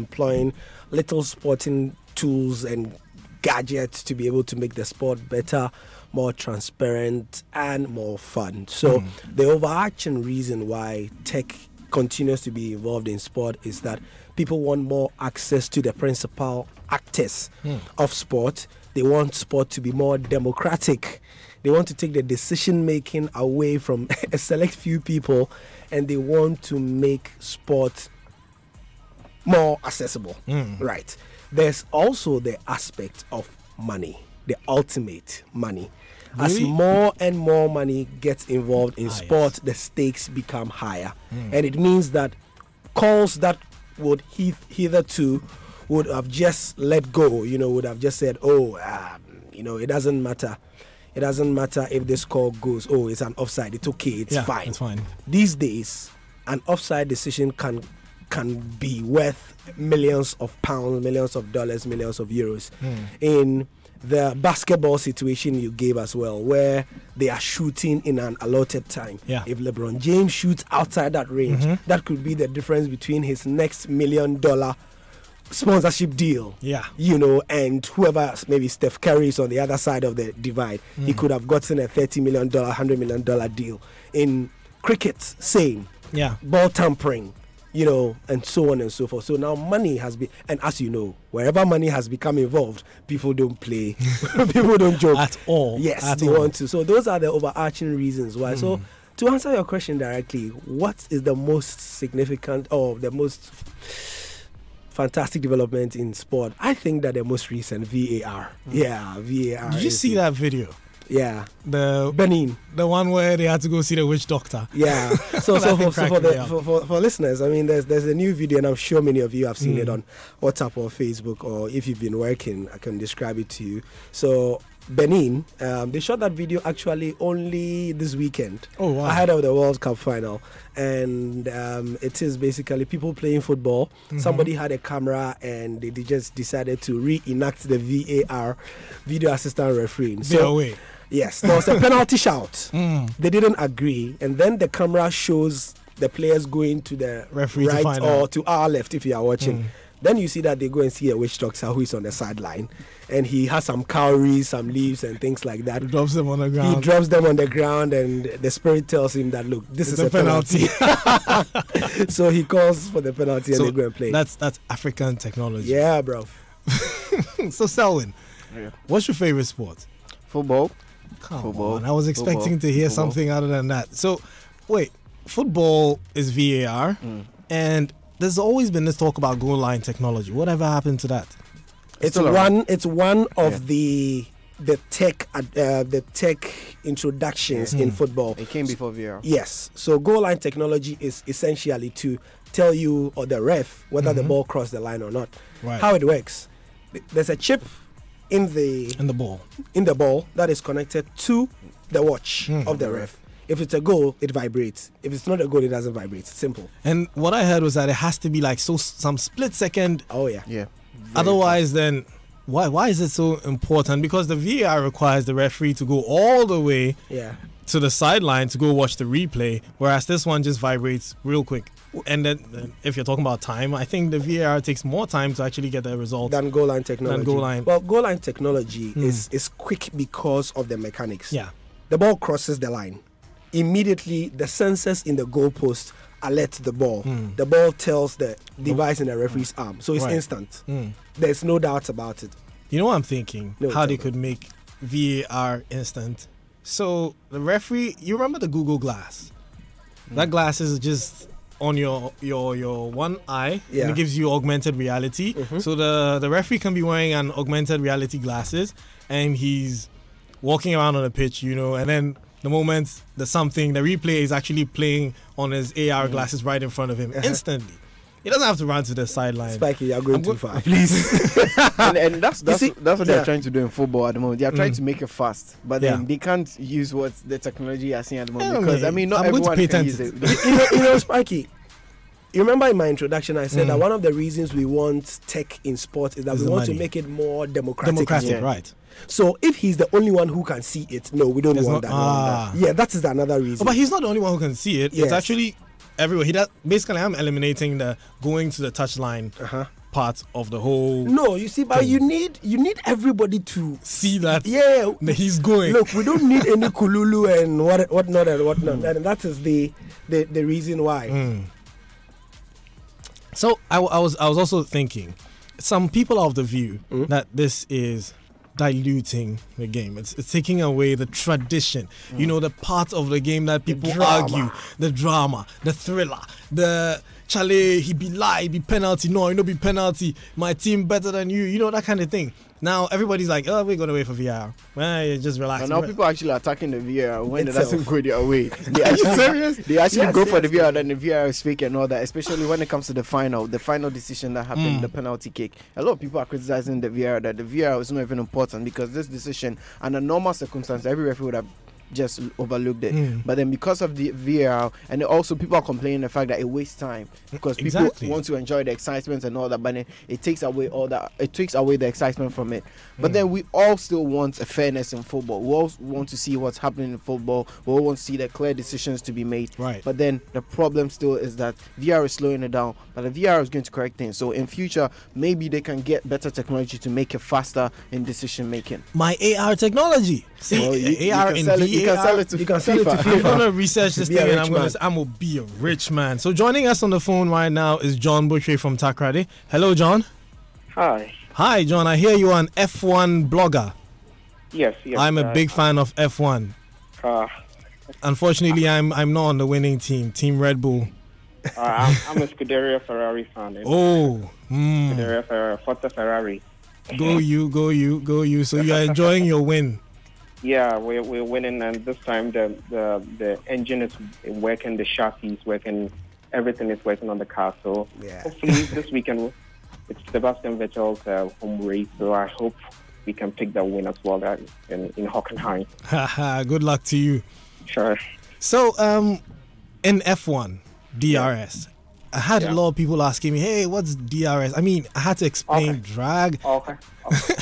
employing little sporting tools and gadgets to be able to make the sport better, more transparent, and more fun. So the overarching reason why tech continues to be involved in sport is that people want more access to the principal actors of sport. They want sport to be more democratic. They want to take the decision making away from a select few people, and they want to make sport more accessible. Right. There's also the aspect of money, the ultimate money. Really? As more and more money gets involved in sport, the stakes become higher. And it means that calls that would hitherto would have just let go, would have just said, it doesn't matter. It doesn't matter if this call goes, it's an offside, it's okay, it's fine. It's fine. These days, an offside decision can be worth millions of pounds, millions of dollars, millions of euros. In the basketball situation you gave as well, where they are shooting in an allotted time. Yeah. If LeBron James shoots outside that range, that could be the difference between his next $1 million sponsorship deal. Yeah. And whoever, maybe Steph Curry is on the other side of the divide, he could have gotten a $30 million, $100 million deal. In cricket, same. Yeah. Ball tampering, and so on and so forth. So now money has been, and as you know, wherever money has become involved, people don't play, people don't joke at all. Yes, they want to. So those are the overarching reasons why. So to answer your question directly, what is the most significant or the most fantastic development in sport? I think that the most recent VAR. Yeah, VAR. Did you see that video? Yeah, The Benin, the one where they had to go see the witch doctor. Yeah. So for listeners, I mean, there's a new video, and I'm sure many of you have seen it on WhatsApp or Facebook, or if you've been working, I can describe it to you. So Benin, they shot that video actually only this weekend, ahead of the World Cup final, and it is basically people playing football. Somebody had a camera, and they just decided to reenact the VAR, video assistant refereeing. So yes, there was a penalty shout. They didn't agree, and then the camera shows the players going to the referee right or to our left if you are watching. Then you see that they go and see a witch doctor who is on the sideline, and he has some cowries, some leaves, and things like that. He drops them on the ground. He drops them on the ground, and the spirit tells him that, look, this is a penalty. So he calls for the penalty, and they go and play. That's African technology. Yeah, bro. So Selwyn, what's your favorite sport? Football. Come on, I was expecting to hear something other than that. So, wait, football is VAR, and there's always been this talk about goal line technology. Whatever happened to that? It's one of the tech introductions in football. It came before VR. Yes. So goal line technology is essentially to tell you or the ref whether the ball crossed the line or not. Right. How it works. There's a chip in the ball that is connected to the watch of the ref. If it's a goal, it vibrates. If it's not a goal, it doesn't vibrate. Simple. And what I heard was that it has to be like some split second. Oh yeah. Yeah. Otherwise, then why is it so important? Because the VAR requires the referee to go all the way to the sideline to go watch the replay, whereas this one just vibrates real quick. And then if you're talking about time, I think the VAR takes more time to actually get the result than goal line technology. Well, goal line technology is quick because of the mechanics. Yeah. The ball crosses the line. Immediately, the sensors in the goalpost alert the ball. The ball tells the device in the referee's arm. So it's instant. There's no doubt about it. You know what I'm thinking? How they could make VAR instant. So the referee, you remember the Google Glass? That glass is just on your one eye, and it gives you augmented reality. So the referee can be wearing an augmented reality glasses, and he's walking around on a pitch, and then the moment the replay is actually playing on his AR glasses right in front of him instantly. He doesn't have to run to the sideline. Spiky, you're going too far. Please. and that's what they're trying to do in football at the moment. They are trying to make it fast, but then they can't use what the technology you are seeing at the moment because not everyone can use it. Spiky, you remember in my introduction I said that one of the reasons we want tech in sport is that we want to make it more democratic. Right. So if he's the only one who can see it, no, we don't want that. Yeah, that is another reason. But he's not the only one who can see it. It's actually everywhere. Basically, I'm eliminating the going to the touch line part of the whole. No, you see, but thing. you need everybody to see that. Yeah, he's going. Look, we don't need any kululu and whatnot and whatnot, and that is the reason why. So I was also thinking, some people are of the view that this is diluting the game. It's taking away the tradition. You know, the part of the game that people argue, the drama, the thriller, the Charlie, he be lie, be penalty. No, you know, be penalty. My team better than you. You know, that kind of thing. Now everybody's like, oh, we're going to wait for VR. Well, just relax. And now people are actually attacking the VR when it doesn't go their way. They actually go for the VR, and the VR is fake and all that. Especially when it comes to the final decision that happened, the penalty kick. A lot of people are criticizing the VR, that the VR is not even important because this decision, under normal circumstances, every referee would have just overlooked it. But then because of the VR, and also people are complaining the fact that it wastes time because people want to enjoy the excitement and all that, but then it takes away all that. It takes away the excitement from it. But then we all still want a fairness in football. We all want to see what's happening in football. We all want to see the clear decisions to be made. Right. But then the problem still is that VR is slowing it down, but the VR is going to correct things. So in future, maybe they can get better technology to make it faster in decision making. My AR technology. See, AR and VR. You can sell it to FIFA. I'm gonna research this thing and I'm gonna be a rich man. So joining us on the phone right now is John Butcher from Takrady. Hello, John. Hi, John. I hear you're an F1 blogger. Yes. I'm a big fan of F1. Unfortunately, I'm not on the winning team, Team Red Bull. I'm a Scuderia Ferrari fan. Scuderia Ferrari, Forza Ferrari. Go you. So you are enjoying your win. Yeah, we're winning, and this time the engine is working, the chassis is working, everything is working on the car. So hopefully this weekend it's Sebastian Vettel's home race. So I hope we can pick that win as well in Hockenheim. Good luck to you. Sure. So in F1 DRS, I had a lot of people asking me, hey, what's DRS? I mean, I had to explain drag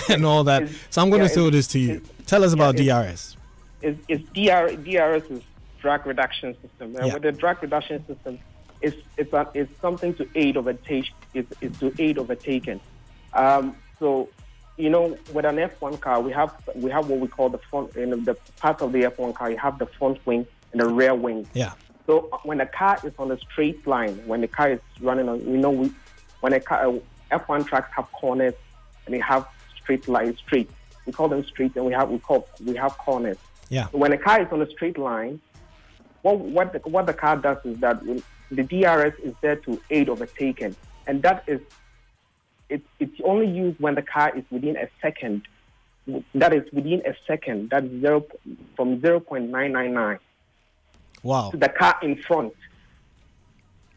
and all that. So I'm going to throw this to you. Tell us about DRS. DRS is drag reduction system. And with the drag reduction system, it's something to aid overtake. It's to aid overtaking. So, you know, with an F1 car, we have what we call the front. In the part of the F1 car, you have the front wing and the rear wing. Yeah. So when a car is on a straight line, when the car is running on, when a car, F1 tracks have corners and they have straight lines, we call them straight, and we have corners. Yeah. So when a car is on a straight line, what the car does is that the DRS is there to aid overtaking, and that is it's only used when the car is within a second. That is within a second. That's from 0.999. Wow. To the car in front.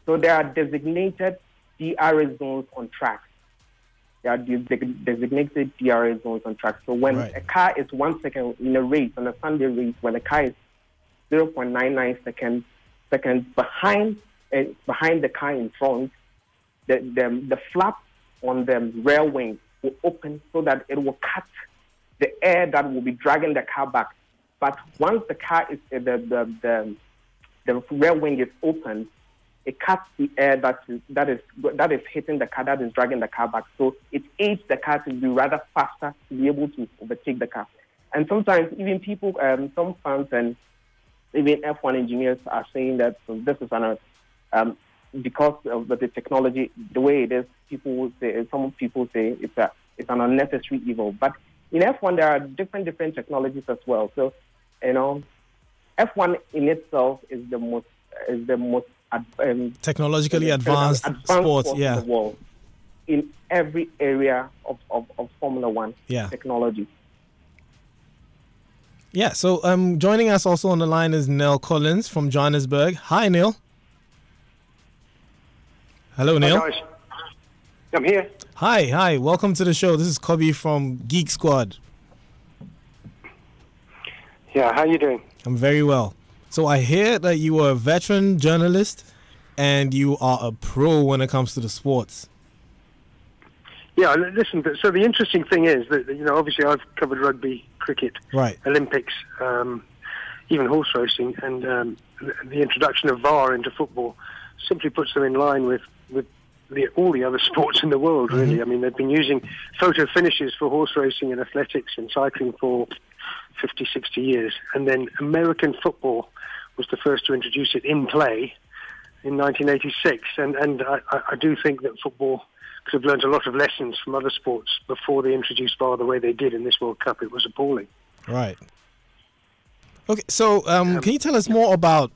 So there are designated DRS zones on tracks. There are designated DRS zones on tracks. So when a car is 1 second in a race, on a Sunday race, when a car is 0.99 seconds behind the car in front, the flap on the rear wing will open so that it will cut the air that will be dragging the car back. But once the car is the rear wing is open, it cuts the air that is hitting the car, that is dragging the car back. So it aids the car to be rather faster to be able to overtake the car. And sometimes even people, some fans and even F1 engineers are saying that this is because of the technology, the way it is. Some people say it's an unnecessary evil. But in F1 there are different technologies as well. So you know, F1 in itself is the most technologically advanced sport in the world, in every area of Formula One technology. Yeah, so joining us also on the line is Neil Collins from Johannesburg. Hi, Neil. Hello, Neil. Hi, guys. I'm here. Hi. Welcome to the show. This is Kobe from Geek Squad. Yeah, how you doing? I'm very well. So I hear that you are a veteran journalist and you are a pro when it comes to the sports. Yeah, listen, so the interesting thing is that, you know, obviously I've covered rugby, cricket, Olympics, even horse racing, and the introduction of VAR into football simply puts them in line with all the other sports in the world, really. I mean, they've been using photo finishes for horse racing and athletics and cycling for 50, 60 years. And then American football was the first to introduce it in play in 1986. And I do think that football could have learned a lot of lessons from other sports before they introduced VAR the way they did in this World Cup. It was appalling. Right. Okay, so can you tell us more about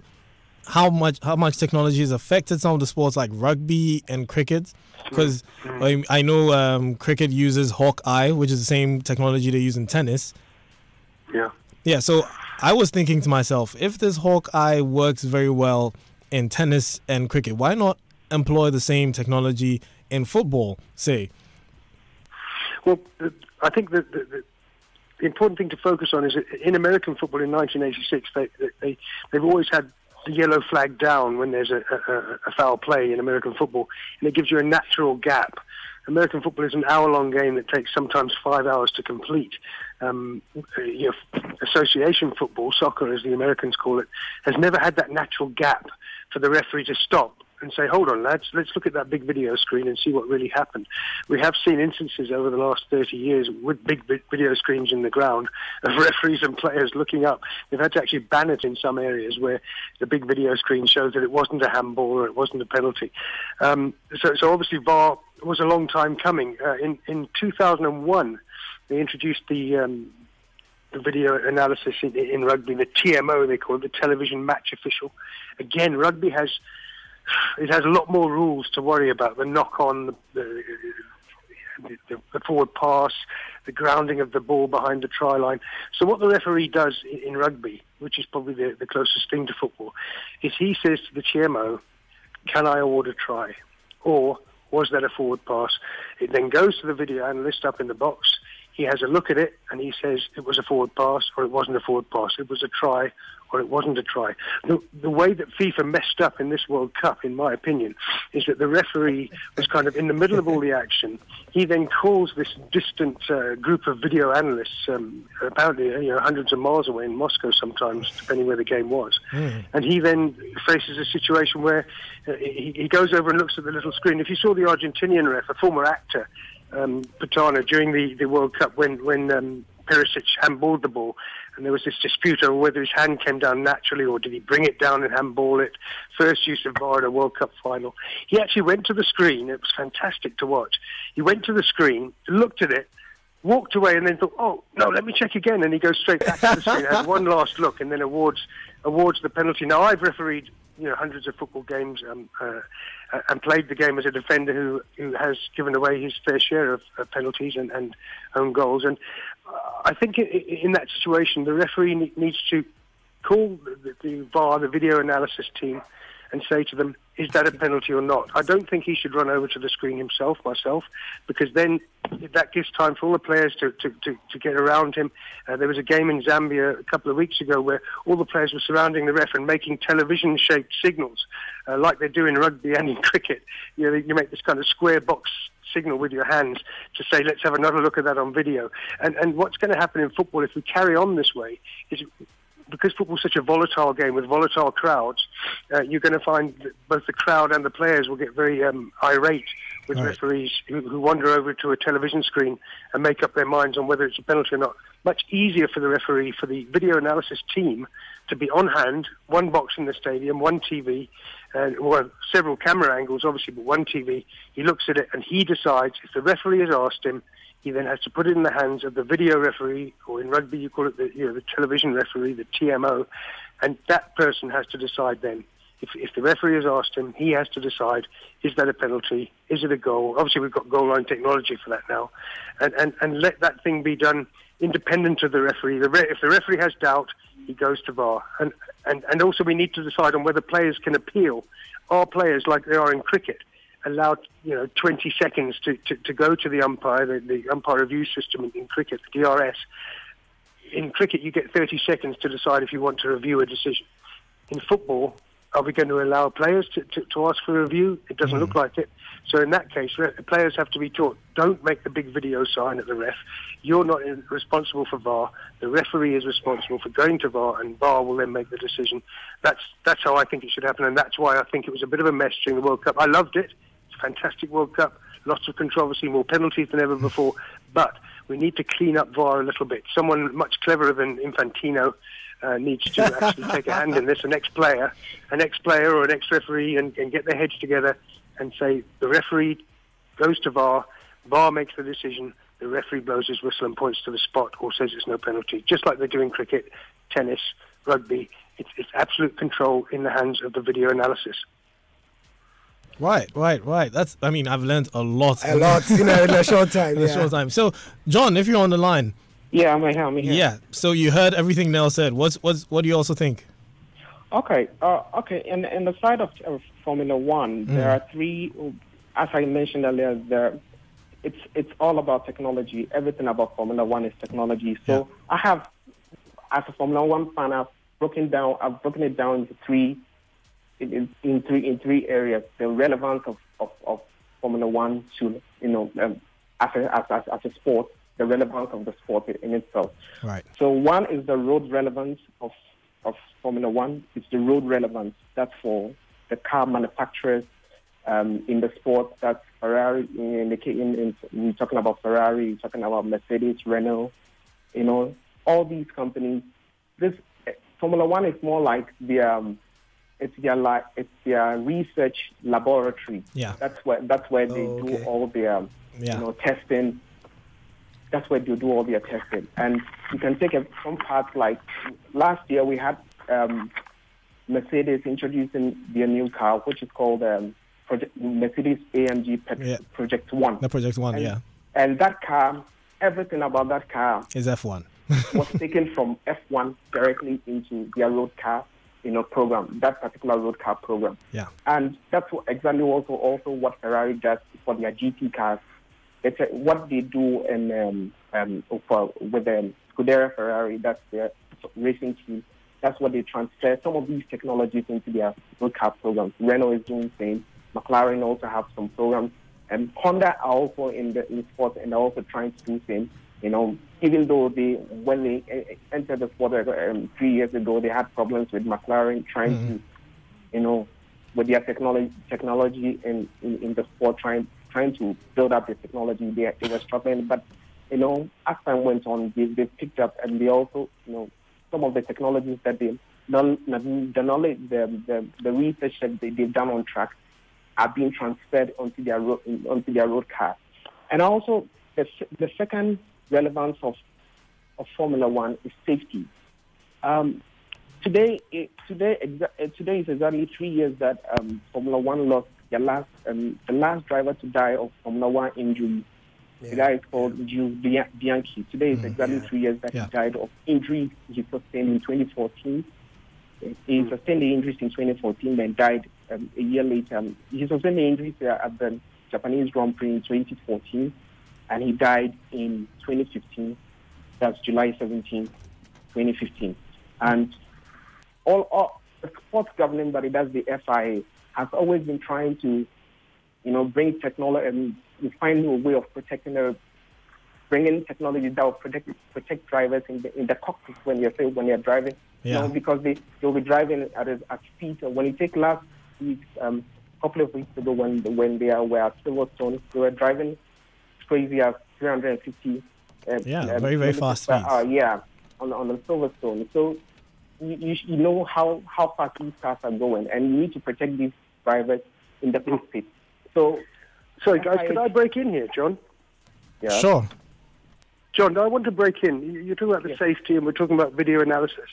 how much technology has affected some of the sports like rugby and cricket? Because I know cricket uses Hawkeye, which is the same technology they use in tennis. Yeah. Yeah, so I was thinking to myself, if this Hawkeye works very well in tennis and cricket, why not employ the same technology in football, say? Well, I think that the important thing to focus on is that in American football in 1986, they've always had the yellow flag down when there's a foul play in American football, and it gives you a natural gap. American football is an hour-long game that takes sometimes 5 hours to complete. Association football, soccer as the Americans call it, has never had that natural gap for the referee to stop and say, hold on, lads, let's look at that big video screen and see what really happened. We have seen instances over the last 30 years with big video screens in the ground of referees and players looking up. They've had to actually ban it in some areas where the big video screen shows that it wasn't a handball or it wasn't a penalty. So obviously VAR was a long time coming. In 2001, they introduced the video analysis in rugby, the TMO, they call it, the television match official. Again, rugby has a lot more rules to worry about. The knock-on, the forward pass, the grounding of the ball behind the try line. So what the referee does in rugby, which is probably the closest thing to football, is he says to the TMO, can I award a try? Or was that a forward pass? It then goes to the video analyst up in the box. He has a look at it and he says it was a forward pass or it wasn't a forward pass. It was a try or it wasn't a try. The way that FIFA messed up in this World Cup, in my opinion, is that the referee was kind of in the middle of all the action. He then calls this distant group of video analysts, apparently hundreds of miles away in Moscow sometimes, depending where the game was. And he then faces a situation where he goes over and looks at the little screen. If you saw the Argentinian ref, a former actor, Patano, during the World Cup when Perisic handballed the ball, and there was this dispute over whether his hand came down naturally or did he bring it down and handball it. First use of VAR in a World Cup final. He actually went to the screen. It was fantastic to watch. He went to the screen, looked at it, walked away, and then thought, oh, no, let me check again. And he goes straight back to the screen, has one last look, and then awards the penalty. Now, I've refereed hundreds of football games and played the game as a defender who has given away his fair share of penalties and own goals. And I think in that situation, the referee needs to call the VAR, the video analysis team, and say to them, is that a penalty or not? I don't think he should run over to the screen myself, because then that gives time for all the players to get around him. There was a game in Zambia a couple of weeks ago where all the players were surrounding the ref and making television-shaped signals, like they do in rugby and in cricket. You make this kind of square box signal with your hands to say, let's have another look at that on video. And what's going to happen in football if we carry on this way is, because football's such a volatile game with volatile crowds, you're going to find that both the crowd and the players will get very irate with referees who wander over to a television screen and make up their minds on whether it's a penalty or not. Much easier for the referee, for the video analysis team, to be on hand, one box in the stadium, one TV, well, several camera angles, obviously, but one TV. He looks at it and he decides, if the referee has asked him, he then has to put it in the hands of the video referee, or in rugby you call it the television referee, the TMO, and that person has to decide then. If the referee has asked him, he has to decide, is that a penalty? Is it a goal? Obviously, we've got goal line technology for that now. And let that thing be done independent of the referee. If the referee has doubt, he goes to VAR. And also we need to decide on whether players can appeal. Are players, like they are in cricket, allowed 20 seconds to go to the umpire, the umpire review system in cricket, the DRS. In cricket, you get 30 seconds to decide if you want to review a decision. In football, are we going to allow players to ask for a review? It doesn't look like it. So in that case, players have to be taught, don't make the big video sign at the ref. You're not responsible for VAR. The referee is responsible for going to VAR, and VAR will then make the decision. That's how I think it should happen, and that's why I think it was a bit of a mess during the World Cup. I loved it. It's fantastic World Cup, lots of controversy, more penalties than ever before, but we need to clean up VAR a little bit. Someone much cleverer than Infantino needs to actually take a hand in this, an ex-player or an ex-referee, and get their heads together and say, the referee goes to VAR, VAR makes the decision, the referee blows his whistle and points to the spot or says it's no penalty, just like they do in cricket, tennis, rugby. It's absolute control in the hands of the video analysis. Right. I've learned a lot. In a short time. In a short time. So, John, if you're on the line. Yeah, I'm here. Yeah. So you heard everything Nell said. What do you also think? Okay. In the side of Formula One, there are three. As I mentioned earlier, it's all about technology. Everything about Formula One is technology. So I have, as a Formula One fan, I've broken it down into three. In three areas: the relevance of Formula One to as a sport, the relevance of the sport in itself. Right. So one is the road relevance of Formula One. It's the road relevance. That's for the car manufacturers in the sport. That's Ferrari. We're talking about Ferrari. We're talking about Mercedes, Renault. All these companies. This Formula One is more like it's their research laboratory. Yeah. That's where they do all their testing. That's where they do all their testing. And you can take some parts like last year we had Mercedes introducing their new car, which is called Mercedes AMG Project One. The Project One, And that car, everything about that car is F1. was taken from F1 directly into their road car program, that particular road car program. Yeah. And that's exactly also what Ferrari does for their GT cars. It's what they do with the Scuderia Ferrari, that's their racing team. That's what they transfer some of these technologies into their road car programs. Renault is doing the same. McLaren also have some programs. And Honda are also in sport and they're also trying to do the same. Even though when they entered the sport 3 years ago, they had problems with McLaren trying to, with their technology in the sport, trying to build up the technology. They were struggling, but as time went on, they picked up, and they also, some of the technologies that the knowledge, the research that they've done on track are being transferred onto their road car. And also, the second relevance of Formula One is safety. Today is exactly 3 years that Formula One lost the last driver to die of Formula One injury. The guy is called Jules Bianchi. Today is exactly 3 years that he died of injuries he sustained in 2014. He sustained the injuries in 2014, then died a year later. He sustained the injuries at the Japanese Grand Prix in 2014, and he died in 2015. That's July 17, 2015. And all the sports governing body, that's the FIA, has always been trying to, bring technology and find a way of bringing technology that will protect drivers in the cockpit when you're driving. Because they'll be driving at speed. When you take last week, couple of weeks ago, when they were at Silverstone, they were driving crazy at 350. Very, very fast speeds. On the Silverstone. So you know how fast these cars are going, and you need to protect these drivers in the cockpit. So, sorry guys, could I break in here, John? Yeah. Sure. John, I want to break in. You're talking about the safety, and we're talking about video analysis.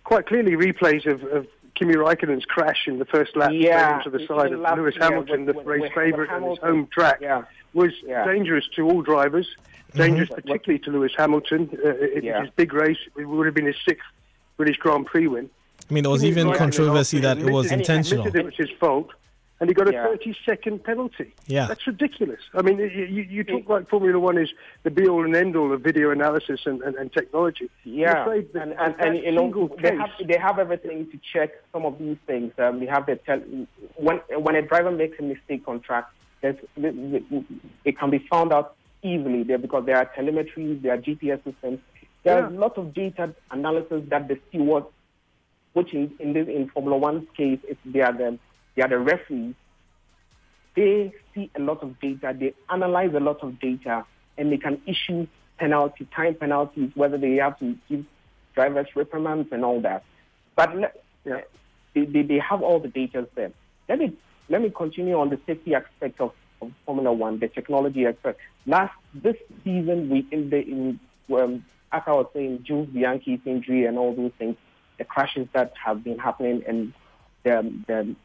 Quite clearly, replays of Kimi Raikkonen's crash in the first lap to the side of Lewis Hamilton, the race favourite on his home track, was dangerous to all drivers, dangerous particularly to Lewis Hamilton. It was his big race. It would have been his 6th British Grand Prix win. I mean, there was even controversy that it was intentional. He admitted it was his fault, and he got a 30-second penalty. Yeah. That's ridiculous. I mean, you talk like Formula One is the be-all and end-all of video analysis and technology. Yeah, they have everything to check some of these things. They have when a driver makes a mistake on track, it can be found out easily there because there are telemetry, there are GPS systems. There are lots of data analysis that the steward, which in Formula One's case, they are the referees. they see a lot of data, they analyze a lot of data, and they can issue time penalties, whether they have to give drivers reprimands and all that. But they have all the data there. Let me continue on the safety aspect of Formula One, the technology aspect. This season, as I was saying, Jules Bianchi's injury and all those things, the crashes that have been happening, and the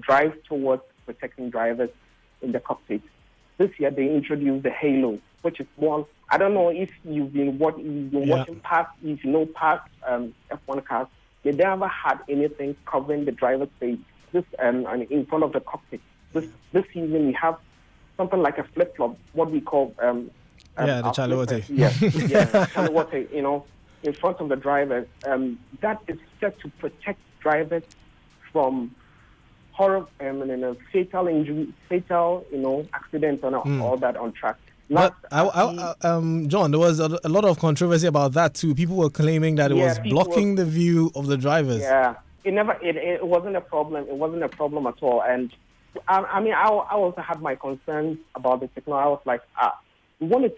drive towards protecting drivers in the cockpit. This year they introduced the Halo, which is more. I don't know if you've been watching past, if you know past F1 cars. They never had anything covering the driver's face. This in front of the cockpit. This season we have something like a flip flop, what we call the Chalote. Yes, Chalote. In front of the drivers. That is set to protect drivers from horrible fatal injury, accidents and all that on track. But John, there was a lot of controversy about that too. People were claiming that it was blocking the view of the drivers. Yeah, it wasn't a problem. It wasn't a problem at all. And I also had my concerns about the technology. I was like, we want to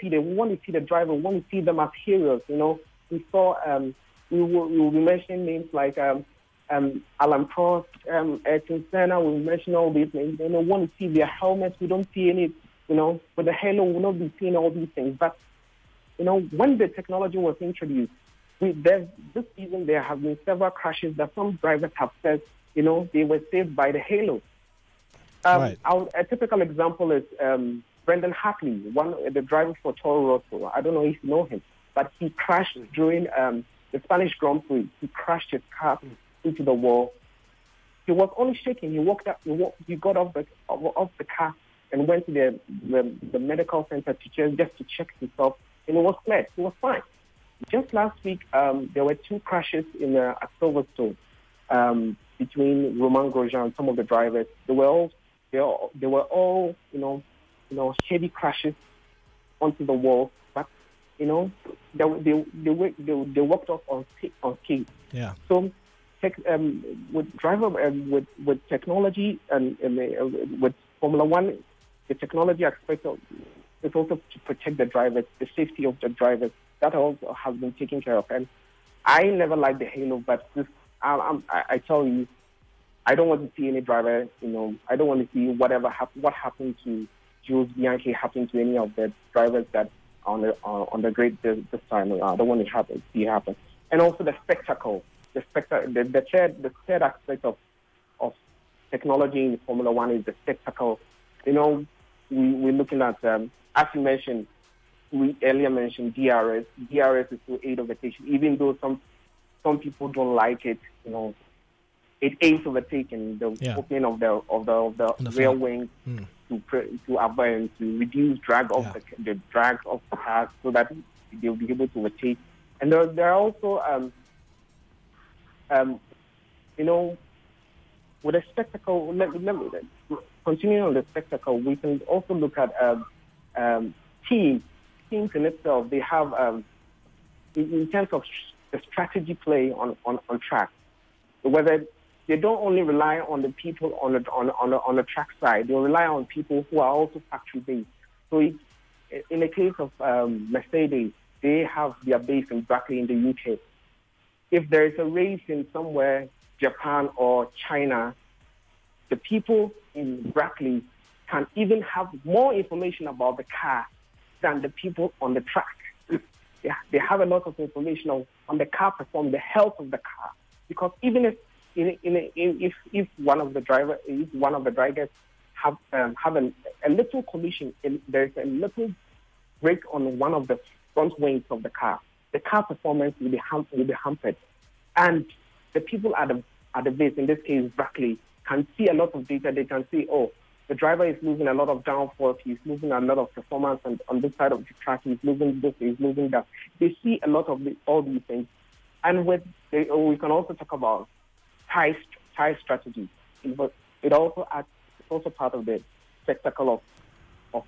see the driver. We want to see them as heroes. We saw we will be mentioning names like Alan Prost, Ayrton Senna. We will mention all these names. We want to see their helmets. We don't see any. With the Halo, we'll not be seeing all these things. But, when the technology was introduced, this season there have been several crashes that some drivers have said, they were saved by the Halo. Right. A typical example is Brendan Hartley, the driver for Toro Rosso. I don't know if you know him, but he crashed during the Spanish Grand Prix. He crashed his car into the wall. He was only shaking. He got off the car and went to the medical center just to check himself, and it was clear. He was fine. Just last week, there were two crashes at Silverstone between Romain Grosjean and some of the drivers. They were all heavy crashes onto the wall, but they walked off on skate. Yeah. So with technology and with Formula One. The technology aspect is also to protect the drivers, the safety of the drivers. That also has been taken care of. And I never liked the Halo, but I tell you, I don't want to see any driver. I don't want to see what happened to Jules Bianchi happen to any of the drivers that on the grid this time. I don't want to see it happen. And also the spectacle, the third aspect of technology in Formula One is the spectacle. We're looking at, as you mentioned, we earlier mentioned DRS. DRS is to aid overtaking, even though some people don't like it. It aids overtaking, the opening of the rear wing to avoid to reduce drag of the drag of the cars so that they'll be able to overtake. And there are also, with a spectacle. Let me continuing on the spectacle, we can also look at teams. Teams in itself, they have, in terms of the strategy play on track, whether they don't only rely on the people on the track side, they rely on people who are also factory based. So in the case of Mercedes, they have their base in Brackley in the UK. If there is a race in somewhere, Japan or China, the people in Brackley can even have more information about the car than the people on the track. Yeah, they have a lot of information on the car performance, the health of the car. Because even if one of the drivers have a little collision, there's a little break on one of the front wings of the car performance will be hampered. And the people at the base, in this case Brackley, can see a lot of data. They can see, the driver is losing a lot of downforce, he's losing a lot of performance on this side of the track, he's losing this, he's losing that. They see a lot of all these things. And we can also talk about tie strategy. It also adds, it's also part of the spectacle of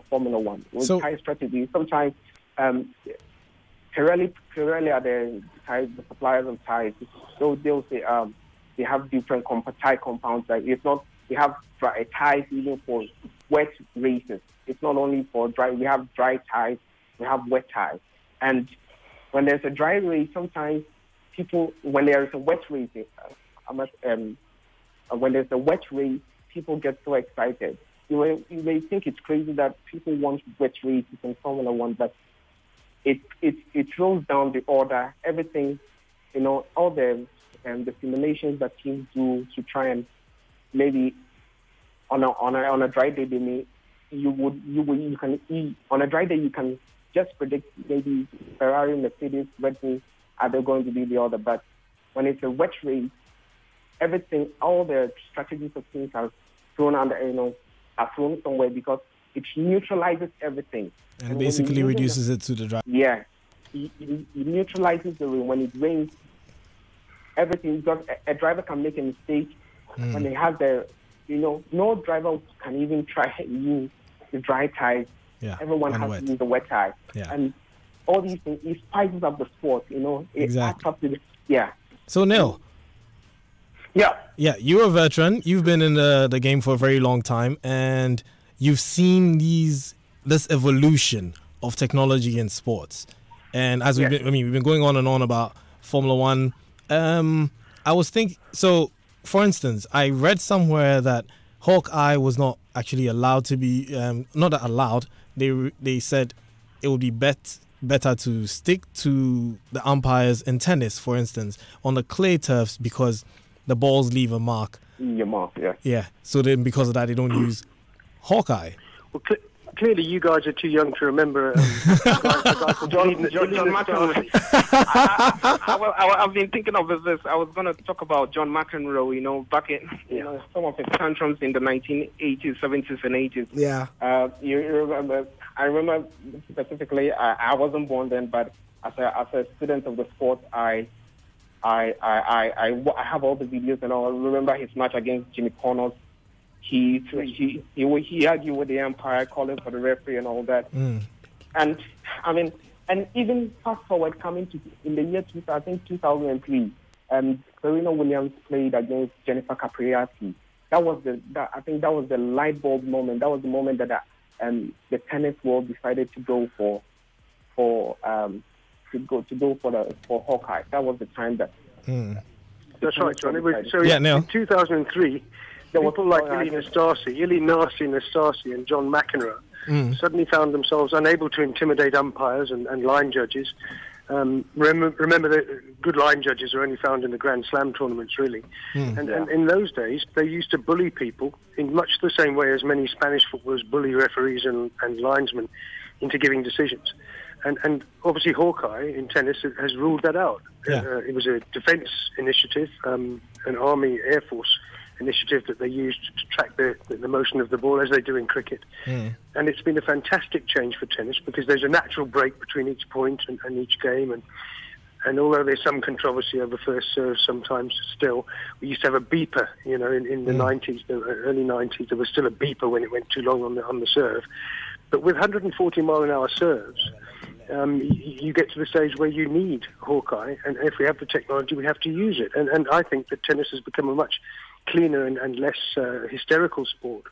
Formula One. With tie strategy, sometimes Pirelli are the suppliers of ties. So they'll say they have different tie compounds. Like it's not We have ties even for wet races. It's not only for dry. We have dry ties. We have wet ties. And when there's a dry race, sometimes people, when there is a wet race, when there's a wet race, people get so excited. You may think it's crazy that people want wet races in Formula One, but it throws down the order, everything, all the simulations that teams do to try and maybe on a dry day on a dry day you can just predict maybe Ferrari, Mercedes, Red Bull are they going to be the order, but when it's a wet race, everything, all the strategies of teams are thrown are thrown somewhere because it neutralizes everything. And basically reduces it to the driver. Yeah. It neutralizes the rain. When it rains, everything, because a driver can make a mistake when they have no driver can even try to use the dry tires. Yeah, everyone has to use the wet tires. Yeah. And all these things, it spices up the sport, It exactly. adds up to the. So, Neil. Yeah, you're a veteran. You've been in the game for a very long time, and you've seen this evolution of technology in sports. And as we've been going on and on about Formula One. I was thinking. So, for instance, I read somewhere that Hawkeye was not actually allowed to be. Not that allowed. They said it would be better to stick to the umpires in tennis, for instance, on the clay turfs because the balls leave a mark. Your mark, yeah. Yeah. So then, because of that, they don't use Hawkeye. Well, clearly, you guys are too young to remember John McEnroe. I've been thinking of this. I was going to talk about John McEnroe. Back in some of his tantrums in the 1980s, 70s, and 80s. Yeah. You remember? I remember specifically. I wasn't born then, but as a student of the sport, I have all the videos and all. I remember his match against Jimmy Connors. He argued with the umpire, calling for the referee and all that. And even fast forward coming to in the year 2003, Serena Williams played against Jennifer Capriati. That was the light bulb moment. That was the moment that the tennis world decided to go for Hawkeye. That was the time that. That's right, John. In 2003, people like Ili Nastasi and John McEnroe suddenly found themselves unable to intimidate umpires and line judges. Remember that good line judges are only found in the Grand Slam tournaments, really. And in those days, they used to bully people in much the same way as many Spanish footballers bully referees and linesmen into giving decisions. And obviously Hawkeye in tennis has ruled that out. Yeah. It was a defense initiative, an Army Air Force initiative that they used to track the motion of the ball as they do in cricket. And it's been a fantastic change for tennis because there's a natural break between each point and each game. And although there's some controversy over first serve sometimes still, we used to have a beeper, in the 90s, the early 90s, there was still a beeper when it went too long on the serve. But with 140 mile an hour serves, you get to the stage where you need Hawkeye, and if we have the technology, we have to use it. And I think that tennis has become a much cleaner and less hysterical sport.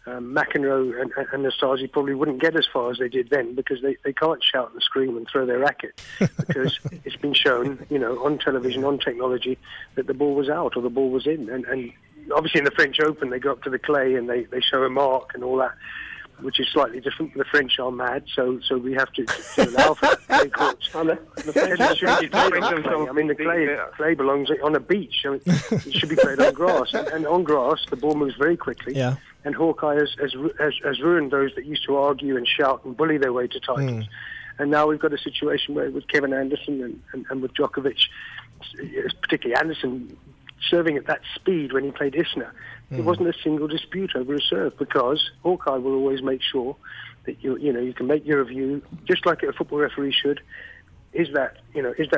McEnroe and Nastasi probably wouldn't get as far as they did then because they can't shout and scream and throw their racket because it's been shown, on television, on technology, that the ball was out or the ball was in. And obviously in the French Open, they go up to the clay and they show a mark and all that, which is slightly different. The French are mad, so we have to allow for that. The French should be played on clay. I mean, the clay belongs on a beach. I mean, it should be played on grass. And on grass, the ball moves very quickly. Yeah. And Hawkeye has ruined those that used to argue and shout and bully their way to titles. And now we've got a situation where with Kevin Anderson and with Djokovic, particularly Anderson, serving at that speed when he played Isner. There wasn't a single dispute over a serve because Hawkeye will always make sure that you can make your review just like a football referee should. Is that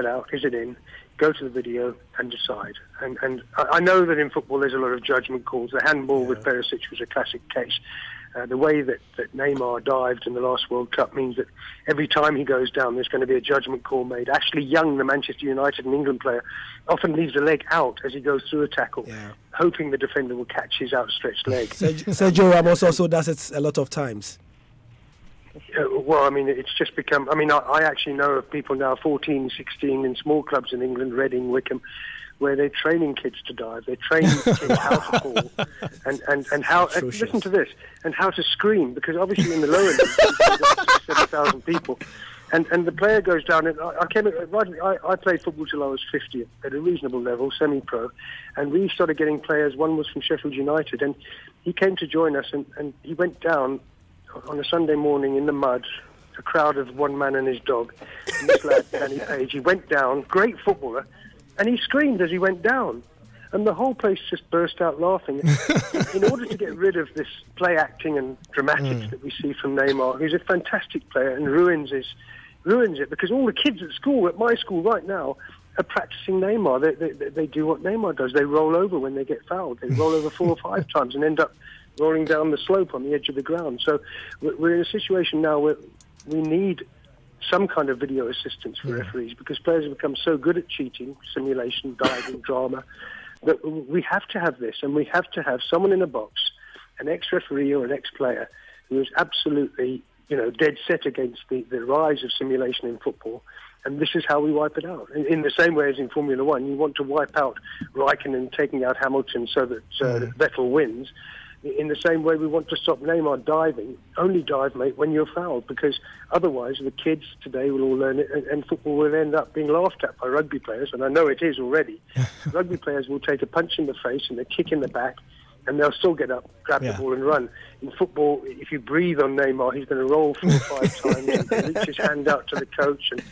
out? Is it in? Go to the video and decide. And I know that in football there's a lot of judgment calls. The handball with Perisic was a classic case. The way that Neymar dived in the last World Cup means that every time he goes down, there's going to be a judgment call made. Ashley Young, the Manchester United and England player, often leaves a leg out as he goes through a tackle, hoping the defender will catch his outstretched leg. Sergio Ramos also does it a lot of times. Well, I mean, it's just become... I mean, I actually know of people now, 14, 16, in small clubs in England, Reading, Wickham, where they're training kids to dive. They're training kids how to fall and how... listen to this. And how to scream, because obviously in the lower leagues, 7,000 people. And the player goes down. And I played football till I was 50 at a reasonable level, semi-pro. And we started getting players. One was from Sheffield United. And he came to join us, and he went down on a Sunday morning in the mud, a crowd of one man and his dog. And this lad, Danny Page, he went down, great footballer, and he screamed as he went down. And the whole place just burst out laughing. In order to get rid of this play acting and dramatics that we see from Neymar, who's a fantastic player and ruins it, because all the kids at school, at my school right now, are practicing Neymar. They do what Neymar does. They roll over when they get fouled. They roll over 4 or 5 times and end up rolling down the slope on the edge of the ground. So we're in a situation now where we need some kind of video assistance for referees, because players have become so good at cheating, simulation, diving, drama, that we have to have this, and we have to have someone in a box, an ex-referee or an ex-player, who is absolutely, dead set against the rise of simulation in football. And this is how we wipe it out. In the same way as in Formula One, you want to wipe out Raikkonen taking out Hamilton so that Vettel wins. In the same way, we want to stop Neymar diving. Only dive, mate, when you're fouled, because otherwise the kids today will all learn it, and football will end up being laughed at by rugby players, and I know it is already. Rugby players will take a punch in the face and a kick in the back, and they'll still get up, grab the ball and run. In football, if you breathe on Neymar, he's going to roll 4 or 5 times and reach his hand out to the coach. And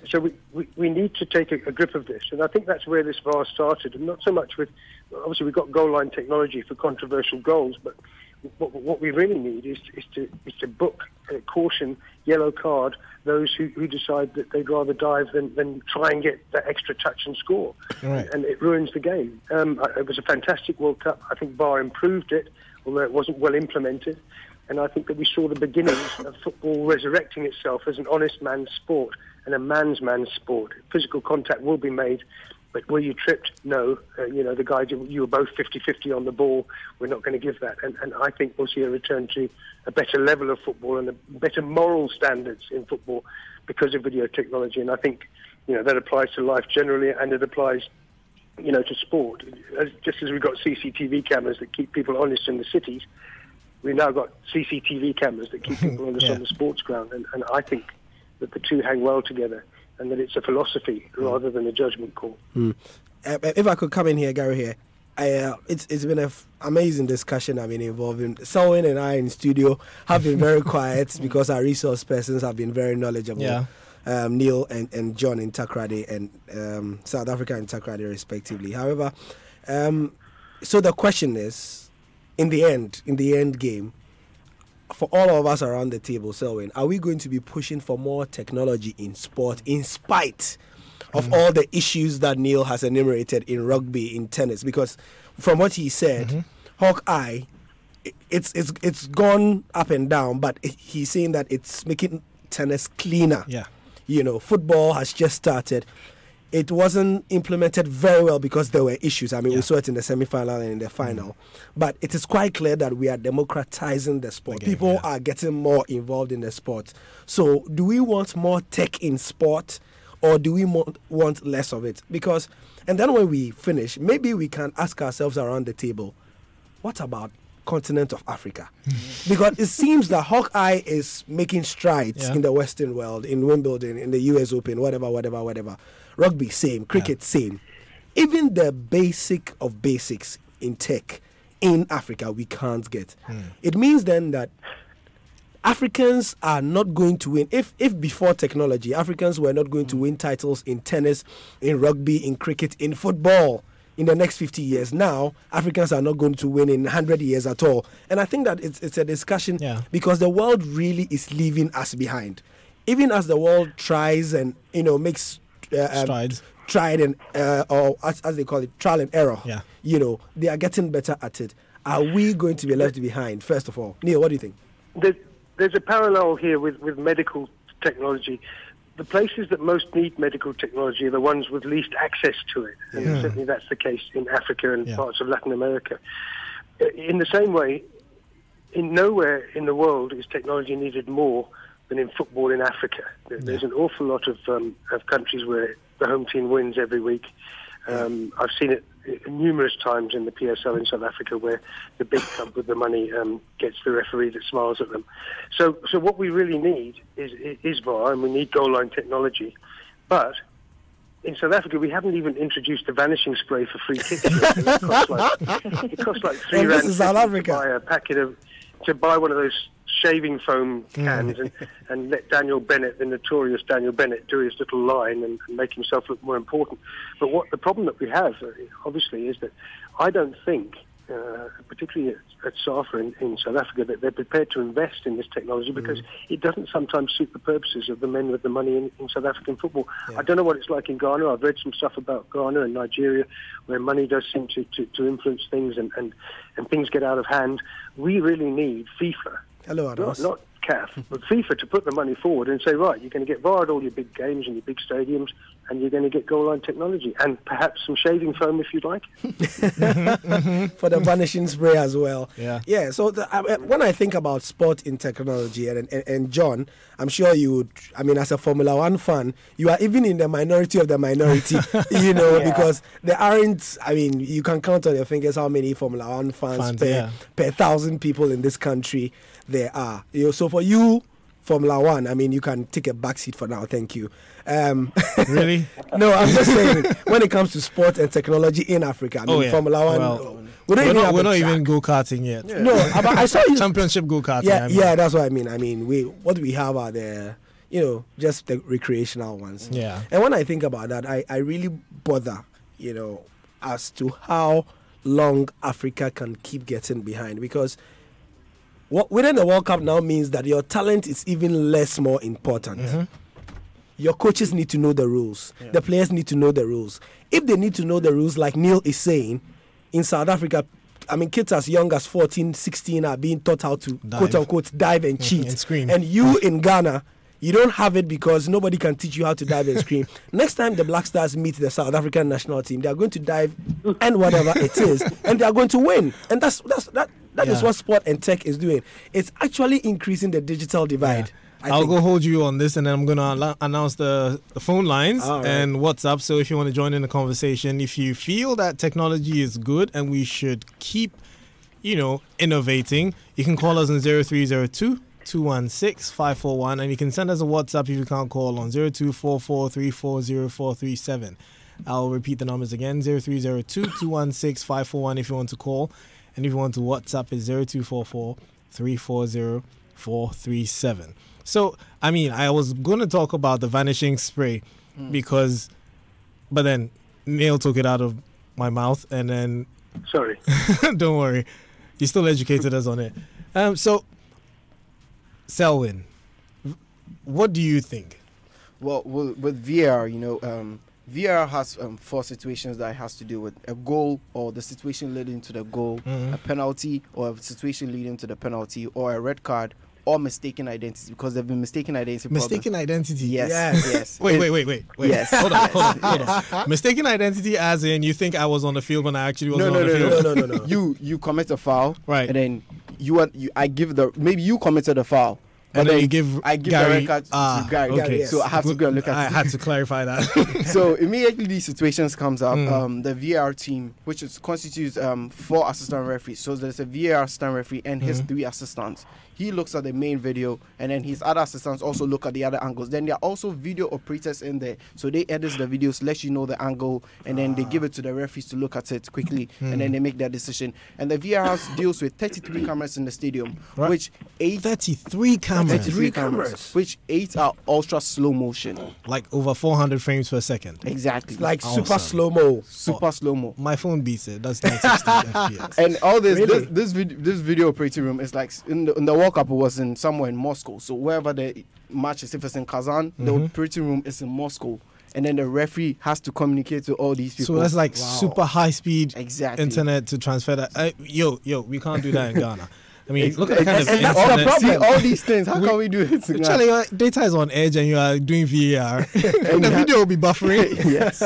so we need to take a grip of this, and I think that's where this VAR started, and not so much with... Obviously, we've got goal line technology for controversial goals, but what we really need is to book, caution, yellow card those who decide that they'd rather dive than try and get that extra touch and score. Right. And it ruins the game. It was a fantastic World Cup. I think VAR improved it, although it wasn't well implemented. And I think that we saw the beginnings of football resurrecting itself as an honest man's sport and a man's sport. Physical contact will be made. But were you tripped? No. The guy, you were both 50-50 on the ball. We're not going to give that. And I think we'll see a return to a better level of football and a better moral standards in football because of video technology. And I think, that applies to life generally, and it applies, to sport. Just as we've got CCTV cameras that keep people honest in the cities, we've now got CCTV cameras that keep people honest on the sports ground. And I think that the two hang well together, and that it's a philosophy rather than a judgment call. If I could come in here, Gary, here, it's been an amazing discussion I've been involved in. Selwyn and I in studio have been very quiet because our resource persons have been very knowledgeable. Yeah. Neil and John in Takrady and South Africa in Takrady respectively. However, so the question is, in the end game, for all of us around the table, Selwyn, are we going to be pushing for more technology in sport in spite of all the issues that Neil has enumerated in rugby, in tennis? Because from what he said, Hawkeye, it's gone up and down, but he's saying that it's making tennis cleaner. Yeah. Football has just started. It wasn't implemented very well because there were issues. I mean, we saw it in the semi-final and in the final. But it is quite clear that we are democratizing the sport. People are getting more involved in the sport. So do we want more tech in sport, or do we want less of it? Because, and then when we finish, maybe we can ask ourselves around the table, what about continent of Africa? Because it seems that Hawkeye is making strides in the Western world, in Wimbledon, in the US Open, whatever. Rugby, same. Cricket, same. Even the basic of basics in tech in Africa, we can't get. It means then that Africans are not going to win. If before technology, Africans were not going to win titles in tennis, in rugby, in cricket, in football in the next 50 years, now Africans are not going to win in 100 years at all. And I think that it's a discussion because the world really is leaving us behind. Even as the world tries and makes strides, or as they call it, trial and error. They are getting better at it. are we going to be left behind? First of all, Neil, what do you think? There's a parallel here with medical technology. The places that most need medical technology are the ones with least access to it. And certainly that's the case in Africa and parts of Latin America. In the same way, in nowhere in the world is technology needed more than in football in Africa. There's an awful lot of countries where the home team wins every week. I've seen it numerous times in the PSL in South Africa, where the big club with the money gets the referee that smiles at them. So what we really need is VAR, and we need goal line technology. But in South Africa, we haven't even introduced the vanishing spray for free kicks. It costs like £3 to buy one of those shaving foam cans and let Daniel Bennett, the notorious Daniel Bennett, do his little line and make himself look more important. But what the problem that we have, obviously, is that I don't think, particularly at SAFA in South Africa, that they're prepared to invest in this technology because it doesn't sometimes suit the purposes of the men with the money in South African football. Yeah. I don't know what it's like in Ghana. I've read some stuff about Ghana and Nigeria where money does seem to influence things and things get out of hand. We really need FIFA. Hello, Ados. Not CAF, but FIFA to put the money forward and say, right, you're going to get VAR at all your big games and your big stadiums, and you're going to get goal line technology and perhaps some shaving foam if you'd like. For the vanishing spray as well. Yeah. So when I think about sport in technology, and John, I'm sure you would, I mean, as a Formula One fan, you are even in the minority of the minority, because there aren't, I mean, you can count on your fingers how many Formula One fans per 1,000 people in this country there are. So for you, Formula One, I mean, you can take a backseat for now. Thank you. Really? No, I'm just saying, when it comes to sport and technology in Africa, I mean, Formula One, we're not even go-karting yet. Yeah. No, but I saw you. Championship go-karting. Yeah, that's what I mean. I mean, what we have are the, just the recreational ones. Yeah. And when I think about that, I really bother, as to how long Africa can keep getting behind, because winning the World Cup now means that your talent is even more important. Your coaches need to know the rules. Yeah. The players need to know the rules. If they need to know the rules, like Neil is saying, in South Africa, I mean, kids as young as 14, 16 are being taught how to, quote-unquote, dive and cheat. And scream. And you in Ghana, you don't have it because nobody can teach you how to dive and scream. Next time the Black Stars meet the South African national team, they are going to dive and whatever it is, and they are going to win. And that is what sport and tech is doing. It's actually increasing the digital divide. Yeah. I'll go hold you on this, and then I'm going to announce the phone lines and WhatsApp. So if you want to join in the conversation, if you feel that technology is good and we should keep, innovating, you can call us on 0302 216 541, and you can send us a WhatsApp if you can't call on 0244340437. I'll repeat the numbers again: 0302 216 541 if you want to call, and if you want to WhatsApp, it's 0244 340 437. So, I mean, I was going to talk about the vanishing spray but then Neil took it out of my mouth, and then... Sorry. Don't worry. You still educated us on it. So, Selwyn, what do you think? Well, with VR, VR has 4 situations that it has to do with a goal, or the situation leading to the goal, a penalty, or a situation leading to the penalty, or a red card, or mistaken identity, because there have been mistaken identity problems. Mistaken identity? Yes. Wait. Yes. Hold on. Mistaken identity as in you think I was on the field when I actually wasn't on the field? No. You commit a foul, right? And then maybe you committed a foul. And then I give Gary, the red card to Gary. Okay. Yes. So I have to go and look at it. I had to clarify that. So immediately these situations comes up, the VAR team, which constitutes 4 assistant referees. So there's a VAR assistant referee and his 3 assistants. He looks at the main video, and then his other assistants also look at the other angles. Then there are also video operators in there. So they edit the videos, let you know the angle, and then they give it to the referees to look at it quickly, and then they make their decision. And the VAR house deals with 33 cameras in the stadium, which 33 cameras, which 8 are ultra slow motion, like over 400 frames per second. Exactly, like super slow mo. Slow mo. My phone beats it. That's 960 FPS. And all this, really? this video operating room is like in the World Cup was somewhere in Moscow. So wherever the match is, if it's in Kazan, the operating room is in Moscow. and then the referee has to communicate to all these people. So that's like super high speed internet to transfer that. Yo, we can't do that in Ghana. I mean, look at the kind of and that's the problem. See, all these things, how can we do it? Actually, your data is on edge and you are doing VAR. And the video will be buffering. Yes.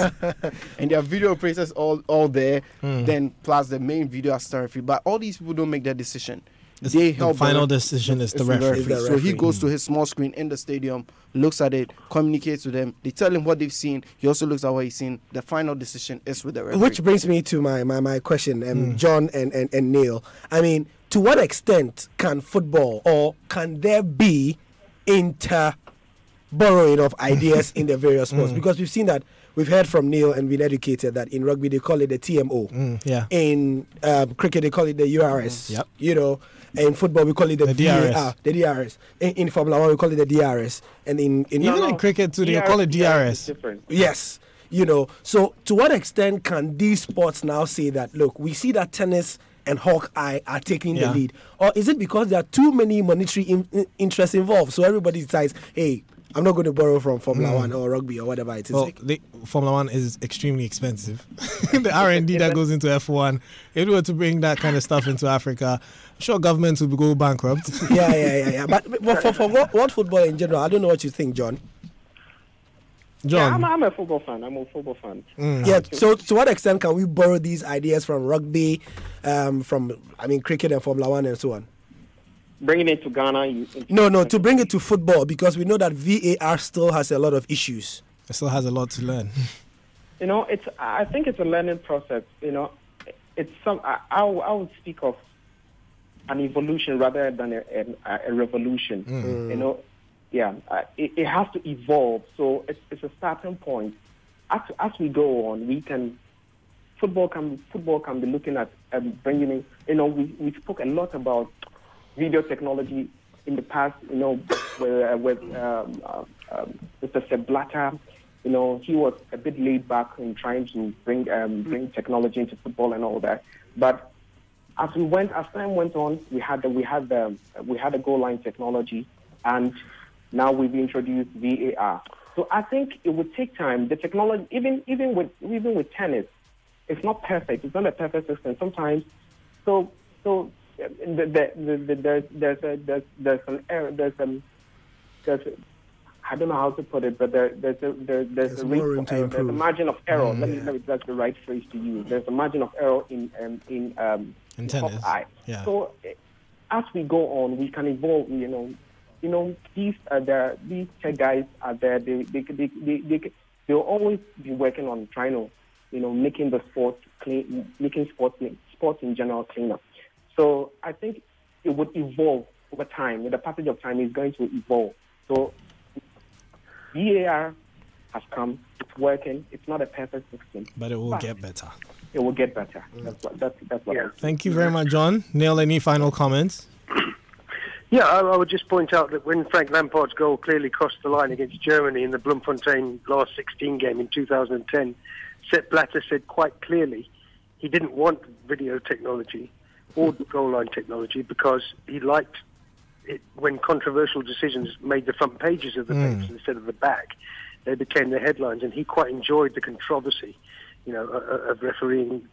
And there are video operators all there, then plus the main video assistant. But all these people don't make that decision. The final decision is the referee. So he goes to his small screen in the stadium, looks at it, communicates with them. They tell him what they've seen. He also looks at what he's seen. The final decision is with the referee. Which brings me to my question, John and Neil. I mean, to what extent can football, or can there be borrowing of ideas in the various sports? Because we've seen that. We've heard from Neil and been educated that in rugby they call it the TMO. In cricket they call it the URS. You know, in football we call it the DRS. The DRS. In Formula 1 we call it the DRS. And in cricket too, they call it DRS. Yes. You know, so to what extent can these sports now say that, look, we see that tennis and Hawkeye are taking the lead? Or is it because there are too many monetary interests involved? So everybody decides, hey, I'm not going to borrow from Formula 1 or rugby or whatever it is. Well, Formula 1 is extremely expensive. The R&D that goes into F1, if we were to bring that kind of stuff into Africa, I'm sure governments would go bankrupt. Yeah. But for world football in general, I don't know what you think, John. Yeah, I'm a football fan. Yeah, so to what extent can we borrow these ideas from rugby, from cricket and Formula 1 and so on? Bringing it to Ghana? No, to bring it to football, because we know that VAR still has a lot of issues. It still has a lot to learn. You know, I think it's a learning process. You know, I would speak of an evolution rather than a revolution. You know, it has to evolve. So it's a starting point. As we go on, football can be looking at bringing in. You know, we spoke a lot about video technology in the past, you know, with Mr. Sepp Blatter. You know, he was a bit laid back in trying to bring technology into football and all that. But as time went on, we had the goal line technology, and now we've introduced VAR. So I think it would take time. The technology, even with tennis, it's not perfect. It's not a perfect system sometimes. So. There's an error. I don't know how to put it, but there's a margin of error. Let me that's the right phrase to use. There's a margin of error in tennis. So as we go on, we can evolve. You know, these tech guys are there. They'll always be working on trying to, you know, making the sport clean, making sports in general cleaner. So I think it would evolve over time. With the passage of time, it's going to evolve. So VAR has come. It's working. It's not a perfect system, but it will get better. It will get better. That's what. Yeah. Thank you very much, John. Neil, any final comments? Yeah, I would just point out that when Frank Lampard's goal clearly crossed the line against Germany in the Bloemfontein last 16 game in 2010, Sepp Blatter said quite clearly he didn't want video technology or goal line technology because he liked it when controversial decisions made the front pages of the papers instead of the back. They became the headlines, and he quite enjoyed the controversy, you know, of refereeing,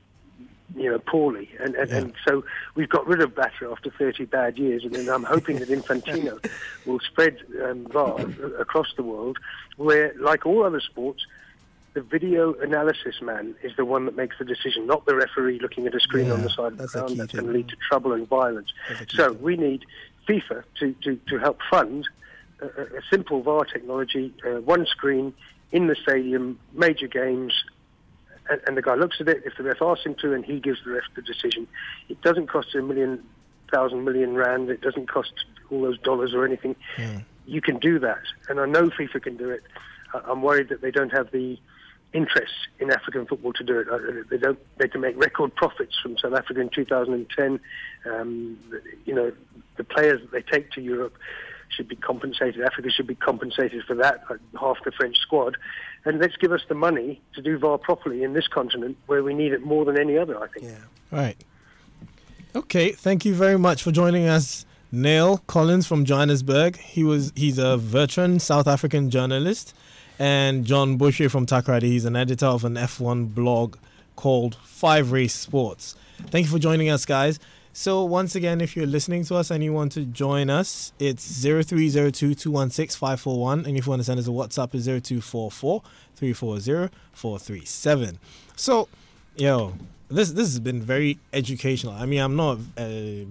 you know, poorly. And so we've got rid of Blatter after 30 bad years, and then I'm hoping that Infantino will spread VAR across the world, where, like all other sports, the video analysis man is the one that makes the decision, not the referee looking at a screen on the side of the ground. That's going to lead to trouble and violence. So we need FIFA to help fund a simple VAR technology, one screen in the stadium, major games, and the guy looks at it. If the ref asks him to, and he gives the ref the decision. It doesn't cost $1,000 million rand. It doesn't cost all those dollars or anything. You can do that, and I know FIFA can do it. I'm worried that they don't have the interest in African football to do it. They can make record profits from South Africa in 2010. You know, the players that they take to Europe should be compensated. Africa should be compensated for that, like half the French squad. And let's give us the money to do VAR properly in this continent where we need it more than any other, I think. Yeah. Right. Okay, thank you very much for joining us, Neil Collins from Johannesburg. He's a veteran South African journalist, and John Boucher from Takrady. He's an editor of an F1 blog called 5 Race Sports. Thank you for joining us, guys. So once again, if you're listening to us and you want to join us, it's 0302-216-541. And if you want to send us a WhatsApp, it's 0244-340-437. So, this has been very educational. I mean, I'm not a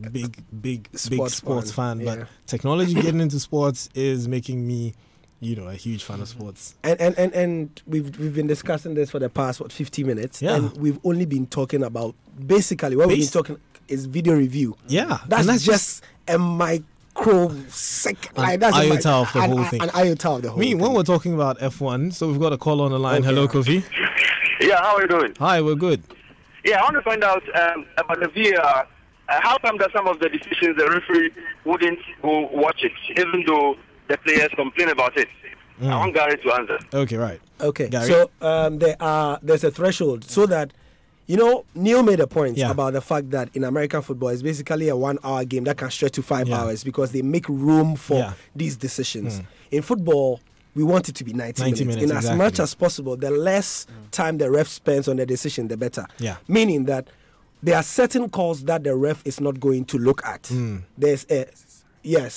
big sports fan, but technology getting into sports is making me, a huge fan of sports. And we've been discussing this for the past 50 minutes, and we've only been talking about basically what we've been talking is video review. Yeah, that's just a microsecond, like that's an iota of the whole thing. An iota of the whole thing. When we're talking about F1, so we've got a call on the line. Okay. Hello, Kofi. Yeah, how are you doing? Hi, we're good. Yeah, I want to find out about the VAR. How come that some of the decisions the referee wouldn't go watch it, even though the players complain about it? I want Gary to answer. Okay, right. Okay, Gary? So there's a threshold so that, Neil made a point about the fact that in American football, it's basically a 1 hour game that can stretch to 5 hours because they make room for these decisions. In football, we want it to be 90 minutes. In as much as possible, the less time the ref spends on the decision, the better. Yeah. Meaning that there are certain calls that the ref is not going to look at. There's they are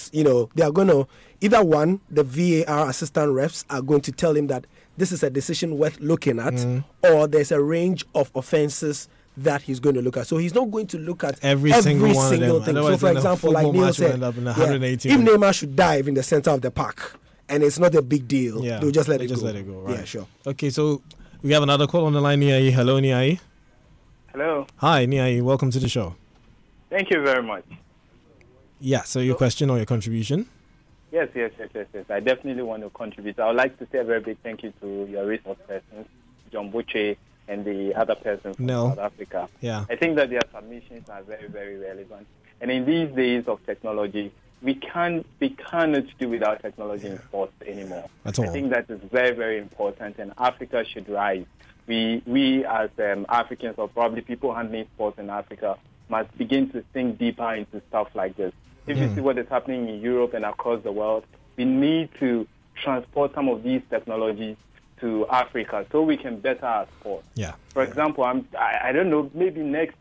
going to, either one, the VAR assistant refs are going to tell him that this is a decision worth looking at, or there's a range of offenses that he's going to look at. So he's not going to look at every single thing. So, for example, like Neil said, if Neymar should dive in the center of the park, and it's not a big deal, they'll just let it go. Right. Yeah, sure. Okay, so we have another call on the line, Niai. Hello, Niai. Hello. Hi, Niai. Welcome to the show. Thank you very much. Yeah, so your question or your contribution? Yes. I definitely want to contribute. I would like to say a very big thank you to your resource persons, John Boucher, and the other persons from South Africa. Yeah. I think that their submissions are very, very relevant. And in these days of technology, we cannot do without technology in sports anymore. At all. I think that is very, very important, and Africa should rise. We as Africans, or probably people handling sports in Africa, must begin to think deeper into stuff like this. If you see what is happening in Europe and across the world, we need to transport some of these technologies to Africa so we can better our sport. Yeah. For example, I don't know, maybe next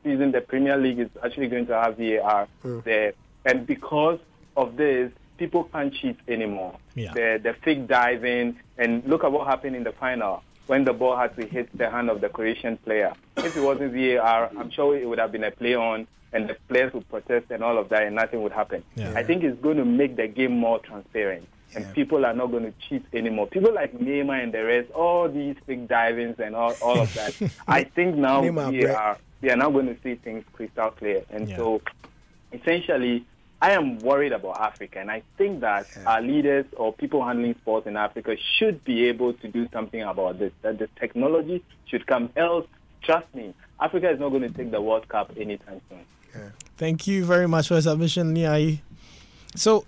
season the Premier League is actually going to have VAR there. And because of this, people can't cheat anymore. Yeah. The fake diving, and look at what happened in the final when the ball had to hit the hand of the Croatian player. If it wasn't VAR, I'm sure it would have been a play on, and the players would protest and all of that, and nothing would happen. Yeah. I think it's going to make the game more transparent, and people are not going to cheat anymore. People like Neymar and the rest, all these fake divings and all of that, I think now we are now going to see things crystal clear. And so, essentially, I am worried about Africa, and I think that our leaders or people handling sports in Africa should be able to do something about this, that the technology should come. Else, trust me, Africa is not going to take the World Cup anytime soon. Yeah. Thank you very much for your submission, Niai. So,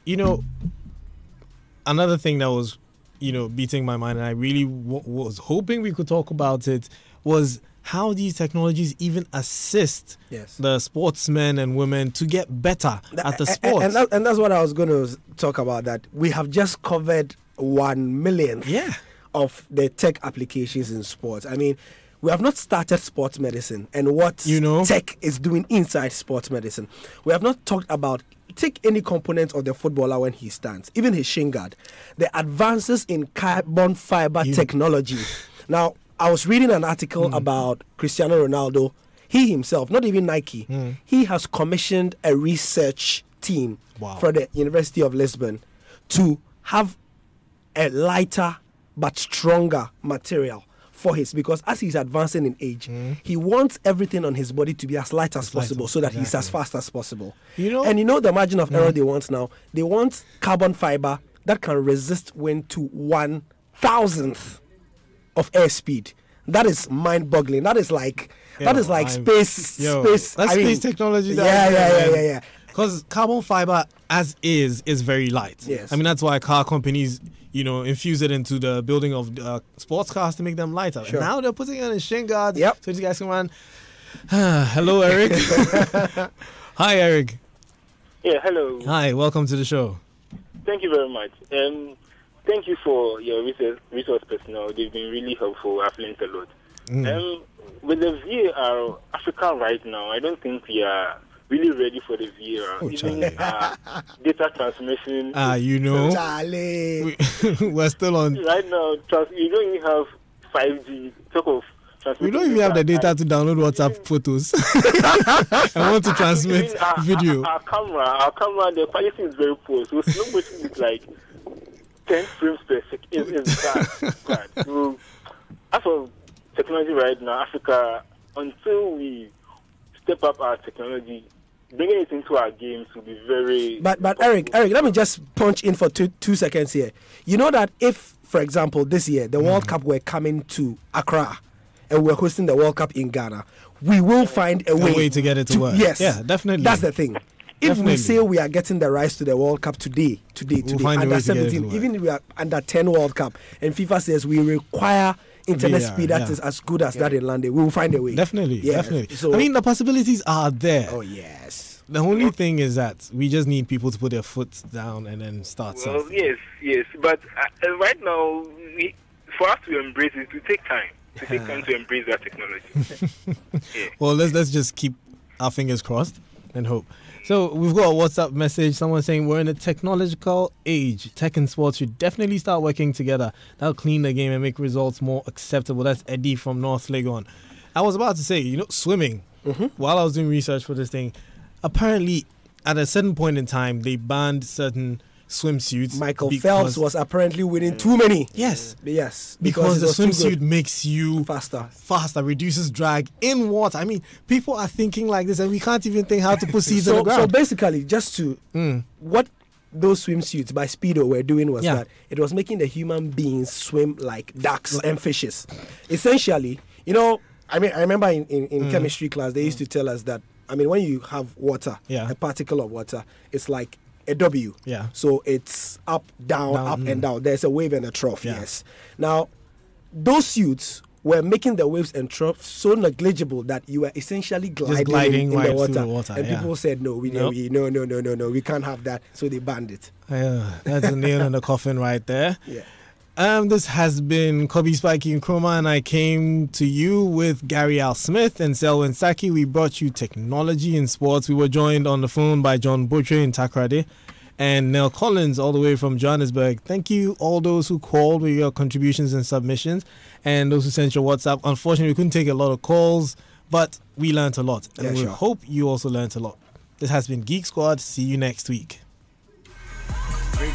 another thing that was, beating my mind, and I really was hoping we could talk about it, was how these technologies even assist the sportsmen and women to get better at the sport. And that's what I was going to talk about, that we have just covered 1 millionth of the tech applications in sports. I mean, we have not started sports medicine and what tech is doing inside sports medicine. We have not talked about, take any component of the footballer when he stands, even his shin guard, the advances in carbon fiber technology. Now, I was reading an article about Cristiano Ronaldo. He himself, not even Nike, he has commissioned a research team for the University of Lisbon to have a lighter but stronger material for his, because as he's advancing in age, he wants everything on his body to be as light as possible so that he's as fast as possible. And the margin of error they want now, they want carbon fiber that can resist wind to 1,000th of airspeed. That is mind-boggling. That is like space. That's space technology. Yeah. Because carbon fiber, as is very light. Yes. I mean, that's why car companies, infuse it into the building of sports cars to make them lighter. Sure. And now they're putting it in shin guards so these guys can run. Hello, Eric. Hi, Eric. Yeah, hello. Hi, welcome to the show. Thank you very much. thank you for your resource personnel. They've been really helpful. I've learned a lot. With the VAR, Africa right now, I don't think we are really ready for the VAR. Even data transmission. We're still on. Right now, you don't even have 5G. Talk of we don't even have the data to download WhatsApp photos. I want to transmit video. Our camera, the quality is very poor. So slow motion is like 10 frames per second. It's bad. So, as of technology right now, Africa, until we step up our technology, bringing it into our games will be very... But Eric, let me just punch in for two seconds here. You know that if, for example, this year, the World Cup were coming to Accra, and we're hosting the World Cup in Ghana, we will find a way to get it to work. Yes. Yeah, definitely. That's the thing. If we say we are getting the rights to the World Cup today, under 17, even if we are under 10 World Cup, and FIFA says we require internet speed that is as good as that in London, we will find a way. Definitely. So, I mean, the possibilities are there. Oh, yes. The only thing is that we just need people to put their foot down and then start something. Yes. But right now, for us to embrace it, it will take time. To take time to embrace that technology. Well, let's just keep our fingers crossed and hope. So we've got a WhatsApp message. Someone saying we're in a technological age. Tech and sports should definitely start working together. That'll clean the game and make results more acceptable. That's Eddie from North Legon. I was about to say, swimming. While I was doing research for this thing, apparently at a certain point in time, they banned certain swimsuits. Michael Phelps was apparently winning too many. Yes. Because the swimsuit makes you faster, reduces drag in water. I mean, people are thinking like this, and we can't even think how to put seeds on the ground. So basically, just to what those swimsuits by Speedo were doing was that it was making the human beings swim like ducks and fishes. Essentially, I remember in chemistry class they used to tell us that when you have water, a particle of water, it's like a W. Yeah. So it's up, down, and down. There's a wave and a trough. Yeah. Yes. Now, those suits were making the waves and troughs so negligible that you were essentially gliding in the water. And people said, no, we can't have that. So they banned it. That's a nail in the coffin right there. Yeah. This has been Kobe, Spikey, and Chroma, and I came to you with Gary Al Smith and Selwyn Saki. We brought you technology in sports. We were joined on the phone by John Butcher in Takoradi and Nell Collins all the way from Johannesburg. Thank you all those who called with your contributions and submissions and those who sent your WhatsApp. Unfortunately, we couldn't take a lot of calls, but we learned a lot. And we hope you also learned a lot. This has been Geek Squad. See you next week. Great.